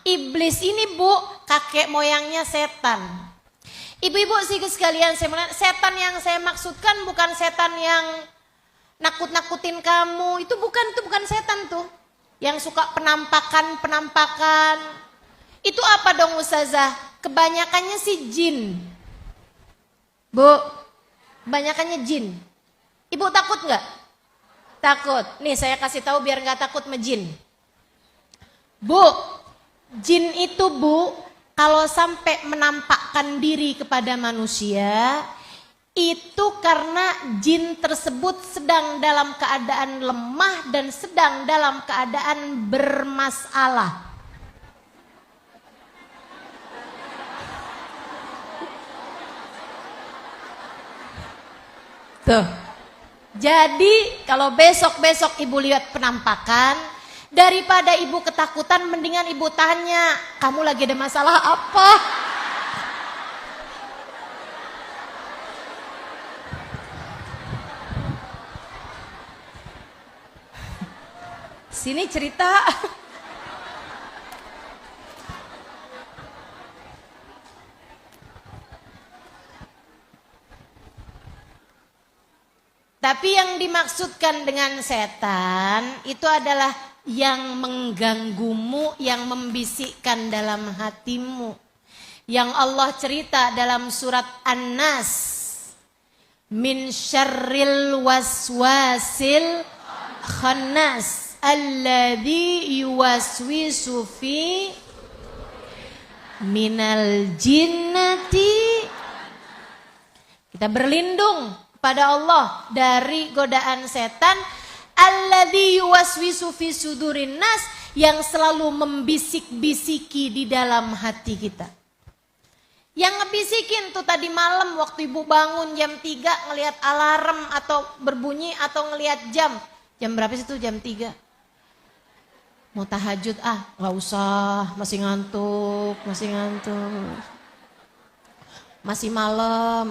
Iblis ini Bu, kakek moyangnya setan. Ibu-ibu sih sekalian, setan yang saya maksudkan bukan setan yang nakut-nakutin kamu, itu bukan setan tuh. Yang suka penampakan. Itu apa dong Ustazah? Kebanyakannya sih jin. Bu, kebanyakannya jin. Ibu takut nggak? Takut. Nih saya kasih tahu biar nggak takut sama jin. Bu, jin itu Bu, kalau sampai menampakkan diri kepada manusia, itu karena jin tersebut sedang dalam keadaan lemah dan sedang dalam keadaan bermasalah. Tuh. Jadi kalau besok-besok ibu lihat penampakan, daripada ibu ketakutan mendingan ibu tanya, kamu lagi ada masalah apa? Sini cerita. Tapi yang dimaksudkan dengan setan itu adalah yang mengganggumu, yang membisikkan dalam hatimu. Yang Allah cerita dalam surat An-Nas. Min syarril waswasil khannas. Alladhi yuwaswisu fi minal jinnati. Kita berlindung pada Allah dari godaan setan. Alladhi yuwaswisu fi sudurin nas, yang selalu membisik-bisiki di dalam hati kita. Yang ngebisikin tuh tadi malam waktu ibu bangun jam 3 ngelihat alarm atau berbunyi atau ngelihat jam. Jam berapa sih tuh? Jam 3. Mau tahajud gak usah, masih ngantuk. Masih malam.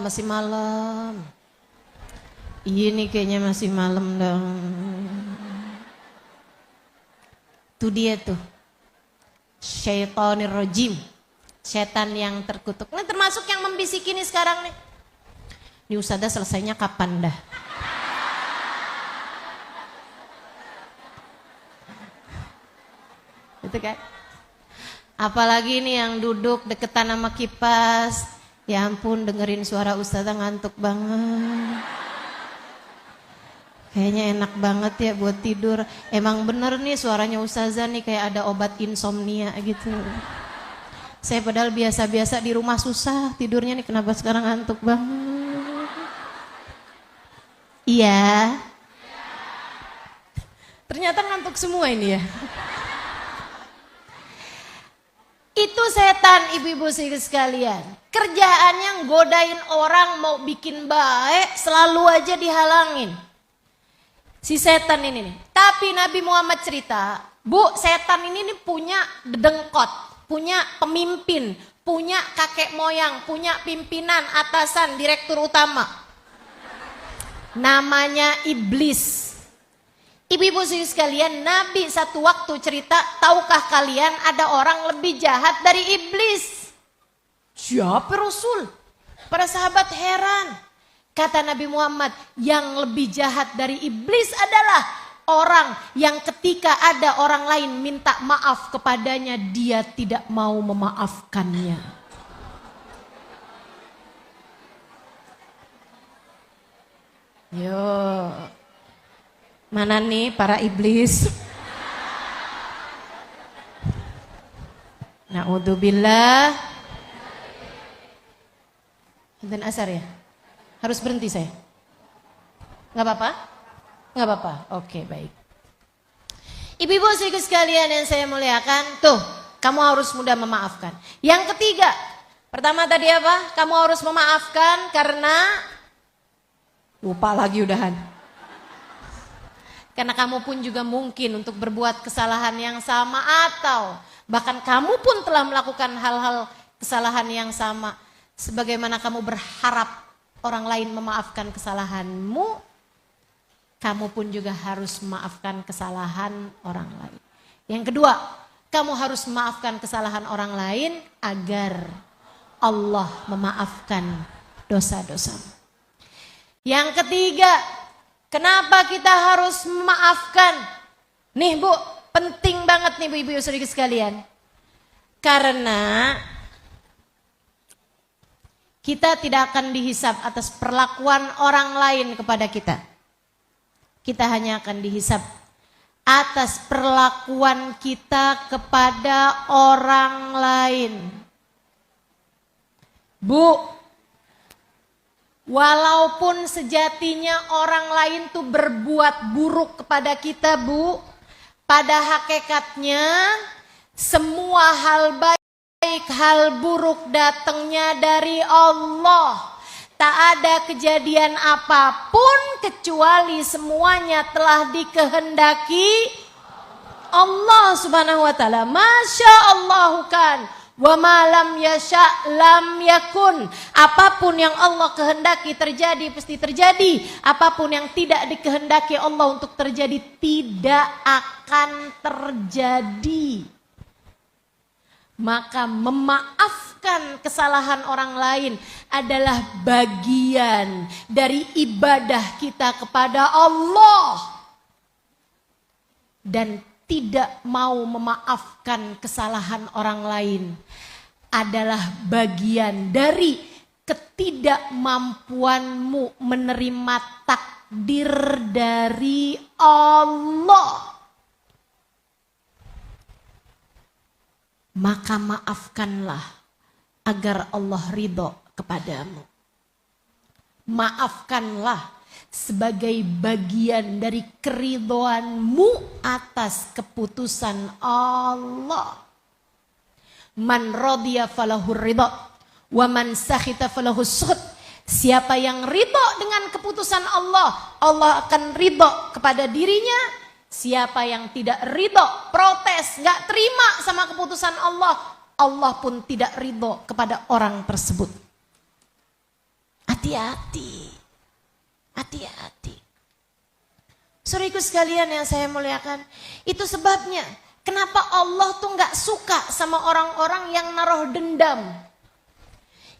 Ini kayaknya masih malam dong. Itu dia tuh. Syaitonir rajim. Setan yang terkutuk. Ini termasuk yang membisiki nih sekarang nih. Ini Ustazah selesainya kapan dah? Itu kan. Apalagi nih yang duduk deketan sama kipas. Ya ampun, dengerin suara ustazah ngantuk banget. Kayaknya enak banget ya buat tidur. Emang bener nih suaranya ustazah nih kayak ada obat insomnia gitu. Saya padahal biasa-biasa di rumah susah tidurnya nih, kenapa sekarang ngantuk banget. Iya. Ternyata ngantuk semua ini ya. Itu setan, ibu-ibu sekalian. Kerjaannya godain orang mau bikin baik, selalu aja dihalangin. Si setan ini nih. Tapi Nabi Muhammad cerita, Bu, setan ini nih punya dedengkot, punya pemimpin, punya kakek moyang, punya pimpinan, atasan, direktur utama. Namanya iblis. Ibu-ibu sekalian, Nabi satu waktu cerita, tahukah kalian ada orang lebih jahat dari iblis? Siapa Rasul? Para sahabat heran. Kata Nabi Muhammad, yang lebih jahat dari iblis adalah orang yang ketika ada orang lain minta maaf kepadanya, dia tidak mau memaafkannya. Yo. Mana nih para iblis? Na'udzubillah. Dan asar ya? Harus berhenti saya? Gak apa-apa? Gak apa-apa? Oke, baik. Ibu-ibu sekalian yang saya muliakan, tuh, kamu harus mudah memaafkan. Yang ketiga, pertama tadi apa? Kamu harus memaafkan karena lupa lagi udahan. Karena kamu pun juga mungkin untuk berbuat kesalahan yang sama atau bahkan kamu pun telah melakukan hal-hal kesalahan yang sama. Sebagaimana kamu berharap orang lain memaafkan kesalahanmu, kamu pun juga harus memaafkan kesalahan orang lain. Yang kedua, kamu harus memaafkan kesalahan orang lain agar Allah memaafkan dosa-dosamu. Yang ketiga, kenapa kita harus memaafkan? Nih Bu, penting banget nih Bu, ibu-ibu saudara sekalian. Karena kita tidak akan dihisab atas perlakuan orang lain kepada kita. Kita hanya akan dihisab atas perlakuan kita kepada orang lain. Bu, walaupun sejatinya orang lain tuh berbuat buruk kepada kita, Bu, pada hakikatnya semua hal baik, hal buruk datangnya dari Allah. Tak ada kejadian apapun kecuali semuanya telah dikehendaki Allah Subhanahu wa taala. Masya Allah kan. Wa ma lam yasha lam yakun. Apapun yang Allah kehendaki terjadi pasti terjadi. Apapun yang tidak dikehendaki Allah untuk terjadi tidak akan terjadi. Maka memaafkan kesalahan orang lain adalah bagian dari ibadah kita kepada Allah. Dan tidak mau memaafkan kesalahan orang lain adalah bagian dari ketidakmampuanmu menerima takdir dari Allah. Maka maafkanlah agar Allah ridho kepadamu. Maafkanlah sebagai bagian dari keridhoanmu atas keputusan Allah. Man radiya falahu ridho wa man sakhita falahu sukhut. Siapa yang ridho dengan keputusan Allah, Allah akan ridho kepada dirinya. Siapa yang tidak ridho, protes, gak terima sama keputusan Allah, Allah pun tidak ridho kepada orang tersebut. Hati-hati. Hati-hati. Saudaraku sekalian yang saya muliakan, itu sebabnya kenapa Allah tuh gak suka sama orang-orang yang naruh dendam.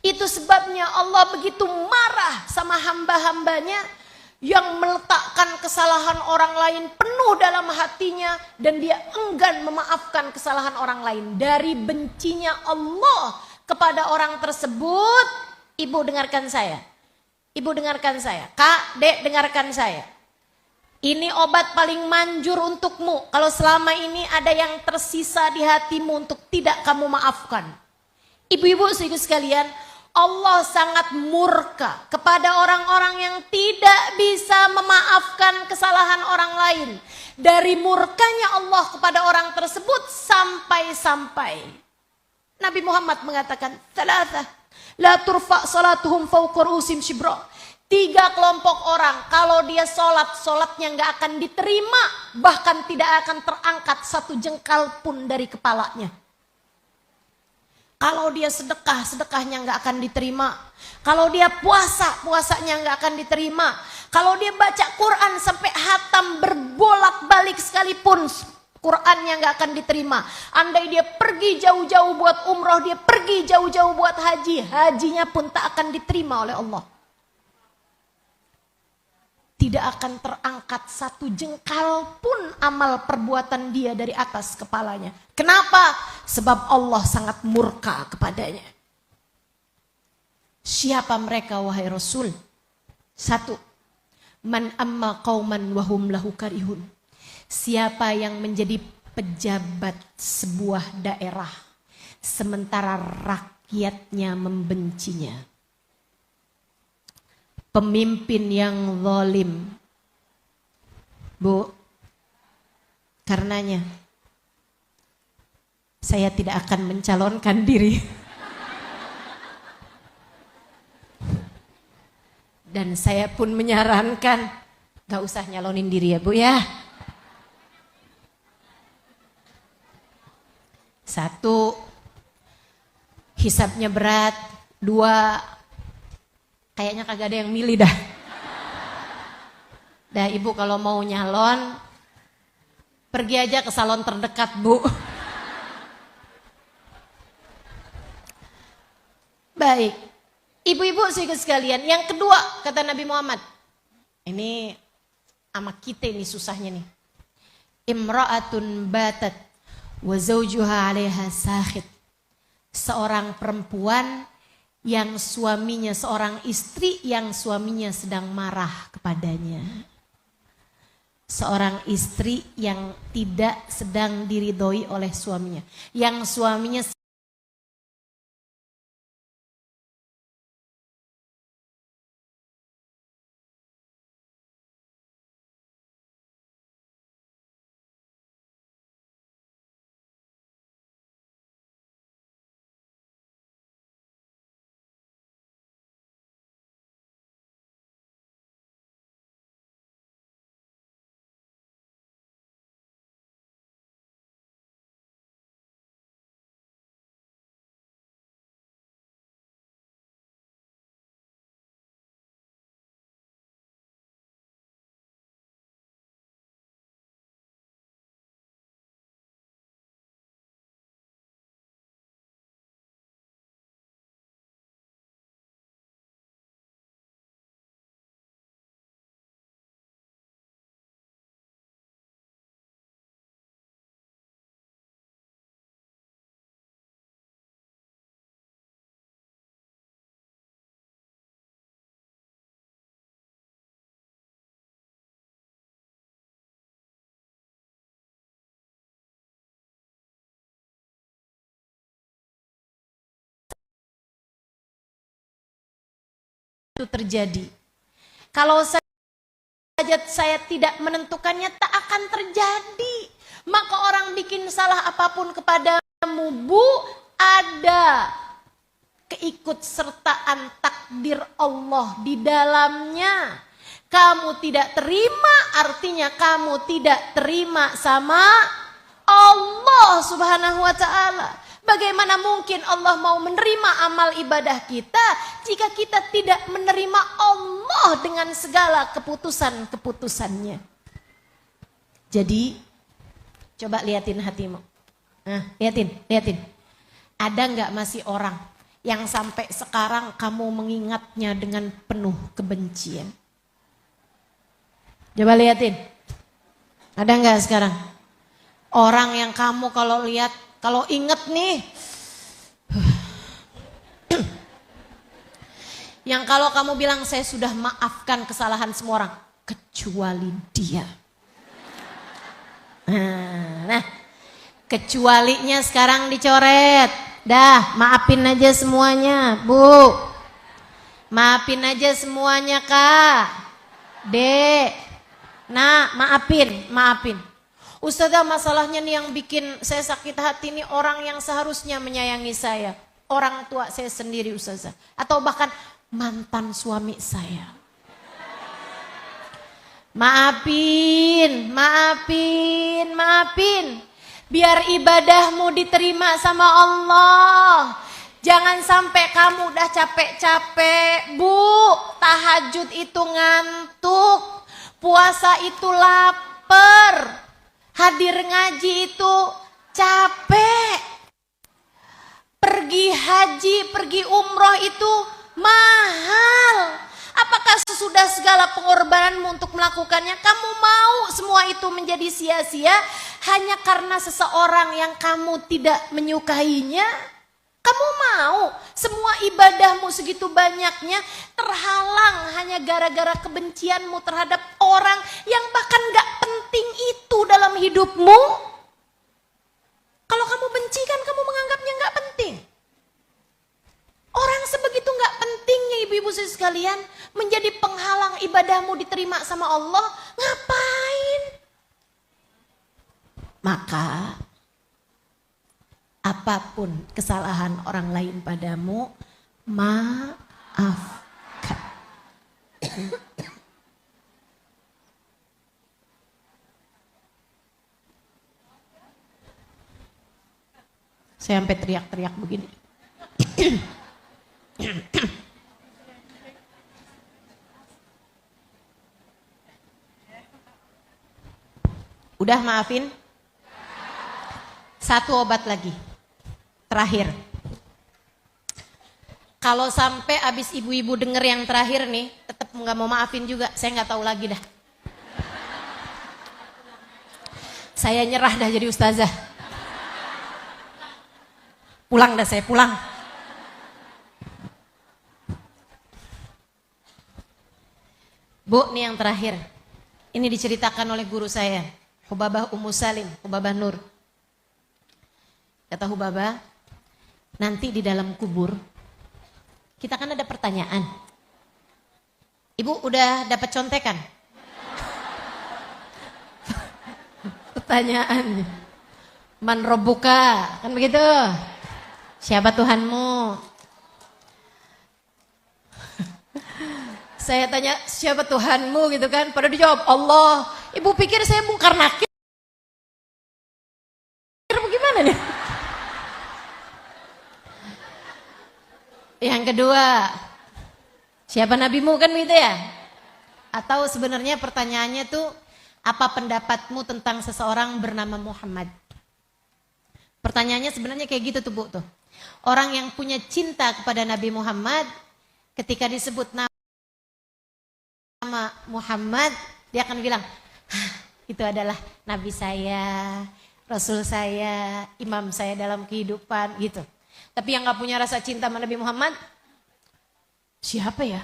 Itu sebabnya Allah begitu marah sama hamba-hambanya yang meletakkan kesalahan orang lain penuh penuh dalam hatinya dan dia enggan memaafkan kesalahan orang lain. Dari bencinya Allah kepada orang tersebut, ibu dengarkan saya. Ibu dengarkan saya. Kak, Dek dengarkan saya. Ini obat paling manjur untukmu. Kalau selama ini ada yang tersisa di hatimu untuk tidak kamu maafkan. Ibu-ibu sekalian, Allah sangat murka kepada orang-orang yang tidak bisa memaafkan kesalahan orang lain. Dari murkanya Allah kepada orang tersebut sampai-sampai Nabi Muhammad mengatakan, "Thalathah la turfa salatuhum fawqa ru'usim shibra." 3 kelompok orang, kalau dia sholat, sholatnya nggak akan diterima, bahkan tidak akan terangkat 1 jengkal pun dari kepalanya. Kalau dia sedekah, sedekahnya nggak akan diterima. Kalau dia puasa, puasanya nggak akan diterima. Kalau dia baca Quran sampai hatam berbolak-balik sekalipun, Qurannya nggak akan diterima. Andai dia pergi jauh-jauh buat umroh, dia pergi jauh-jauh buat haji, hajinya pun tak akan diterima oleh Allah. Tidak akan terangkat 1 jengkal pun amal perbuatan dia dari atas kepalanya. Kenapa? Sebab Allah sangat murka kepadanya. Siapa mereka wahai Rasul? 1. Man amma qauman wahum lahu karihun. Siapa yang menjadi pejabat sebuah daerah sementara rakyatnya membencinya. Pemimpin yang zalim. Bu, karenanya saya tidak akan mencalonkan diri. Dan saya pun menyarankan gak usah nyalonin diri ya Bu ya. 1, hisabnya berat. 2, kayaknya kagak ada yang milih dah. Dah ibu kalau mau nyalon, pergi aja ke salon terdekat Bu. Baik, ibu-ibu sekalian, yang kedua kata Nabi Muhammad. Ini sama kita ini susahnya nih. Imra'atun batat wa zawjuha 'alaiha sakhit. Seorang perempuan yang suaminya, seorang istri yang suaminya sedang marah kepadanya. Seorang istri yang tidak sedang diridhoi oleh suaminya. Yang suaminya itu terjadi. Kalau saya tidak menentukannya, tak akan terjadi. Maka orang bikin salah apapun kepadamu, Bu, ada keikutsertaan takdir Allah di dalamnya. Kamu tidak terima, artinya kamu tidak terima sama Allah Subhanahu wa ta'ala. Bagaimana mungkin Allah mau menerima amal ibadah kita jika kita tidak menerima Allah dengan segala keputusan-keputusannya. Jadi coba liatin hatimu. Nah, liatin. Ada nggak masih orang yang sampai sekarang kamu mengingatnya dengan penuh kebencian? Coba liatin. Ada nggak sekarang? Orang yang kamu kalau lihat, kalau inget nih, yang kalau kamu bilang saya sudah maafkan kesalahan semua orang, kecuali dia. Nah, kecualinya sekarang dicoret. Dah, maafin aja semuanya, Bu. Maafin aja semuanya, Kak. Dek. Nah, maafin. Ustazah, masalahnya nih yang bikin saya sakit hati nih orang yang seharusnya menyayangi saya. Orang tua saya sendiri, Ustazah. Atau bahkan mantan suami saya. Maafin. Biar ibadahmu diterima sama Allah. Jangan sampai kamu udah capek-capek, Bu. Tahajud itu ngantuk. Puasa itu lapar. Hadir ngaji itu capek. Pergi haji, pergi umroh itu mahal. Apakah sesudah segala pengorbananmu untuk melakukannya, kamu mau semua itu menjadi sia-sia hanya karena seseorang yang kamu tidak menyukainya? Kamu mau semua ibadahmu segitu banyaknya terhalang hanya gara-gara kebencianmu terhadap orang yang bahkan gak penting itu dalam hidupmu? Kalau kamu benci kan kamu menganggapnya gak penting. Orang sebegitu gak pentingnya ibu-ibu sekalian menjadi penghalang ibadahmu diterima sama Allah, ngapain? Maka apapun kesalahan orang lain padamu, maafkan. Saya sampai teriak-teriak begini. Udah maafin? Satu obat lagi. Terakhir. Kalau sampai abis ibu-ibu denger yang terakhir nih, tetap nggak mau maafin juga, saya nggak tahu lagi dah. Saya nyerah dah jadi ustazah. Pulang dah saya, pulang. Bu, nih yang terakhir. Ini diceritakan oleh guru saya, Hubabah Ummu Salim, Hubabah Nur. Kata Hubabah, nanti di dalam kubur, kita kan ada pertanyaan. Ibu udah dapat contekan? Pertanyaan. Man Rabbuka, kan begitu? Siapa Tuhanmu? Saya tanya siapa Tuhanmu gitu kan, pada dijawab Allah. Ibu pikir saya mungkar nakir bagaimana nih? Yang kedua, siapa nabimu kan gitu ya? Atau sebenarnya pertanyaannya tuh, apa pendapatmu tentang seseorang bernama Muhammad? Pertanyaannya sebenarnya kayak gitu tuh Bu tuh. Orang yang punya cinta kepada Nabi Muhammad, ketika disebut nama Muhammad, dia akan bilang, itu adalah Nabi saya, Rasul saya, imam saya dalam kehidupan gitu. Tapi yang gak punya rasa cinta sama Nabi Muhammad, siapa ya?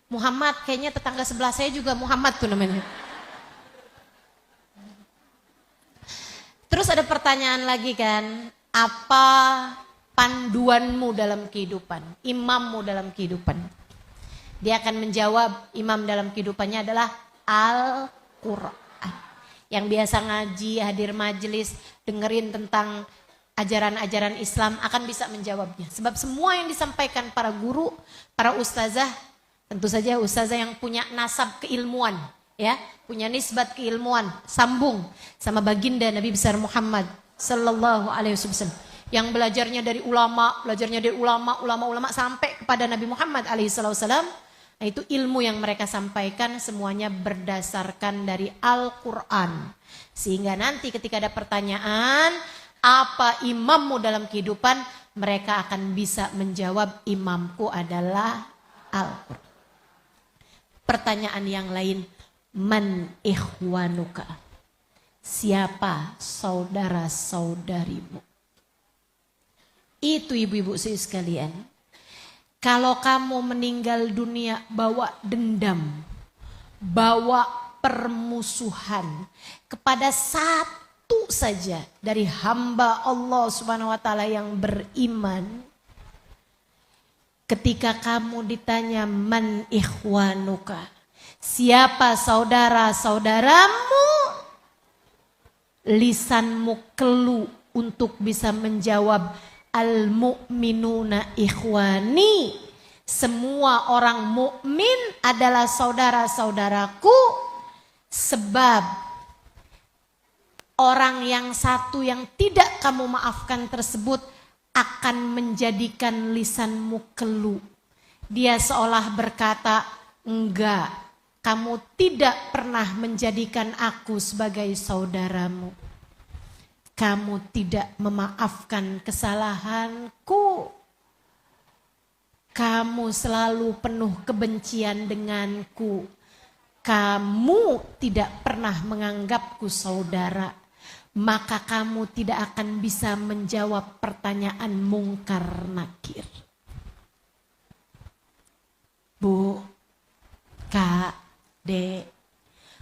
Muhammad, kayaknya tetangga sebelah saya juga Muhammad tuh namanya. Terus ada pertanyaan lagi kan, apa panduanmu dalam kehidupan, imammu dalam kehidupan? Dia akan menjawab imam dalam kehidupannya adalah Al-Quran. Yang biasa ngaji, hadir majelis, dengerin tentang ajaran-ajaran Islam akan bisa menjawabnya. Sebab semua yang disampaikan para guru, para ustazah, tentu saja ustazah yang punya nasab keilmuan, ya, punya nisbat keilmuan, sambung sama baginda Nabi besar Muhammad sallallahu alaihi wasallam. Yang belajarnya dari ulama, ulama sampai kepada Nabi Muhammad alaihi wasallam. Nah, itu ilmu yang mereka sampaikan semuanya berdasarkan dari Al-Quran. Sehingga nanti ketika ada pertanyaan, apa imammu dalam kehidupan, mereka akan bisa menjawab, imamku adalah Al-Quran. Pertanyaan yang lain, Man ikhwanuka. Siapa saudara-saudarimu? Itu ibu-ibu sekalian. Kalau kamu meninggal dunia bawa dendam, bawa permusuhan kepada satu saja dari hamba Allah Subhanahu wa taala yang beriman. Ketika kamu ditanya man ikhwanuka, siapa saudara-saudaramu? Lisanmu kelu untuk bisa menjawab al-mu'minuna ikhwani. Semua orang mukmin adalah saudara-saudaraku, sebab orang yang satu yang tidak kamu maafkan tersebut akan menjadikan lisanmu kelu. Dia seolah berkata, enggak, kamu tidak pernah menjadikan aku sebagai saudaramu. Kamu tidak memaafkan kesalahanku. Kamu selalu penuh kebencian denganku. Kamu tidak pernah menganggapku saudara. Maka kamu tidak akan bisa menjawab pertanyaan mungkar nakir. Bu, Kak, Dek,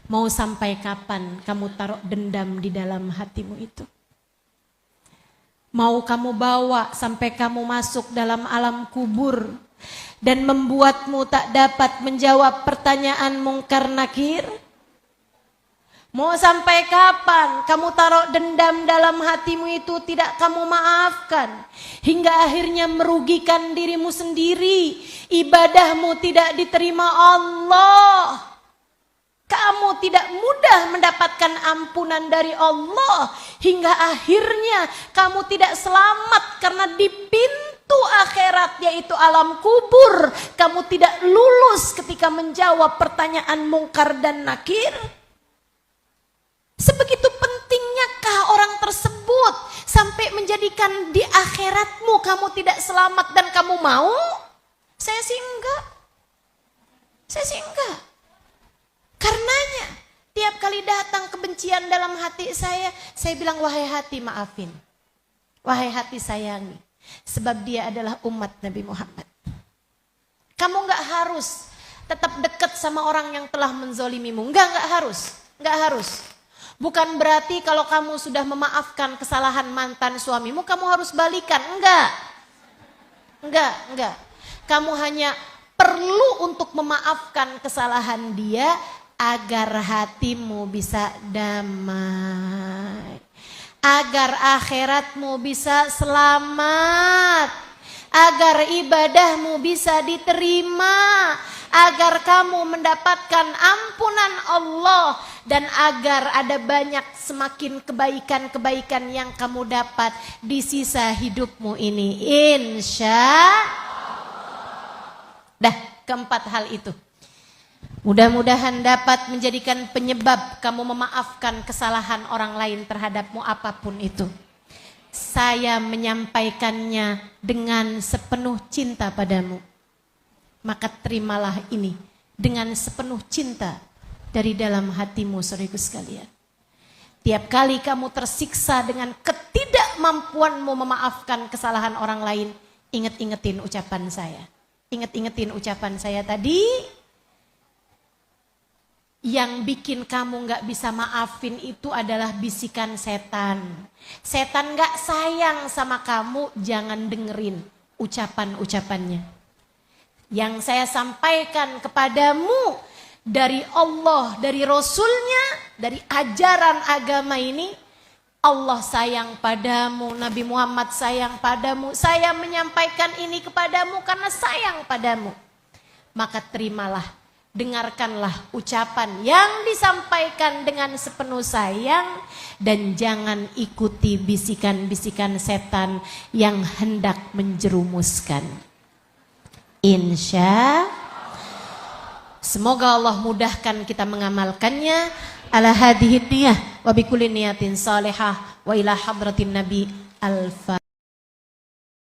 mau sampai kapan kamu taruh dendam di dalam hatimu itu? Mau kamu bawa sampai kamu masuk dalam alam kubur dan membuatmu tak dapat menjawab pertanyaan mungkar nakir? Mau sampai kapan kamu taruh dendam dalam hatimu itu tidak kamu maafkan hingga akhirnya merugikan dirimu sendiri, ibadahmu tidak diterima Allah, kamu tidak mudah mendapatkan ampunan dari Allah, hingga akhirnya kamu tidak selamat karena di pintu akhirat yaitu alam kubur kamu tidak lulus ketika menjawab pertanyaan mungkar dan nakir. Sebegitu pentingyakah orang tersebut sampai menjadikan di akhiratmu kamu tidak selamat dan kamu mau? Saya sih enggak. Saya sih enggak. Karenanya tiap kali datang kebencian dalam hati saya bilang wahai hati maafin. Wahai hati sayangi. Sebab dia adalah umat Nabi Muhammad. Kamu enggak harus tetap dekat sama orang yang telah menzolimimu. Enggak harus. Enggak harus. Bukan berarti kalau kamu sudah memaafkan kesalahan mantan suamimu, kamu harus balikan. Enggak. Kamu hanya perlu untuk memaafkan kesalahan dia agar hatimu bisa damai. Agar akhiratmu bisa selamat. Agar ibadahmu bisa diterima. Agar kamu mendapatkan ampunan Allah. Dan agar ada banyak semakin kebaikan-kebaikan yang kamu dapat di sisa hidupmu ini. Insya Allah. Keempat hal itu. Mudah-mudahan dapat menjadikan penyebab kamu memaafkan kesalahan orang lain terhadapmu apapun itu. Saya menyampaikannya dengan sepenuh cinta padamu. Maka terimalah ini dengan sepenuh cinta dari dalam hatimu, saudaraku sekalian. Tiap kali kamu tersiksa dengan ketidakmampuanmu memaafkan kesalahan orang lain, ingat-ingetin ucapan saya. Ingat-ingetin ucapan saya tadi. Yang bikin kamu gak bisa maafin itu adalah bisikan setan. Setan gak sayang sama kamu, jangan dengerin ucapan-ucapannya. Yang saya sampaikan kepadamu dari Allah, dari Rasulnya, dari ajaran agama ini, Allah sayang padamu, Nabi Muhammad sayang padamu. Saya menyampaikan ini kepadamu karena sayang padamu. Maka terimalah, dengarkanlah ucapan yang disampaikan dengan sepenuh sayang. Dan jangan ikuti bisikan-bisikan setan yang hendak menjerumuskan. Insya Allah. Semoga Allah mudahkan kita mengamalkannya. Ala hadhihi niyah wa bikulli niyatin salihah wa ila hadratin nabi al-fatihah.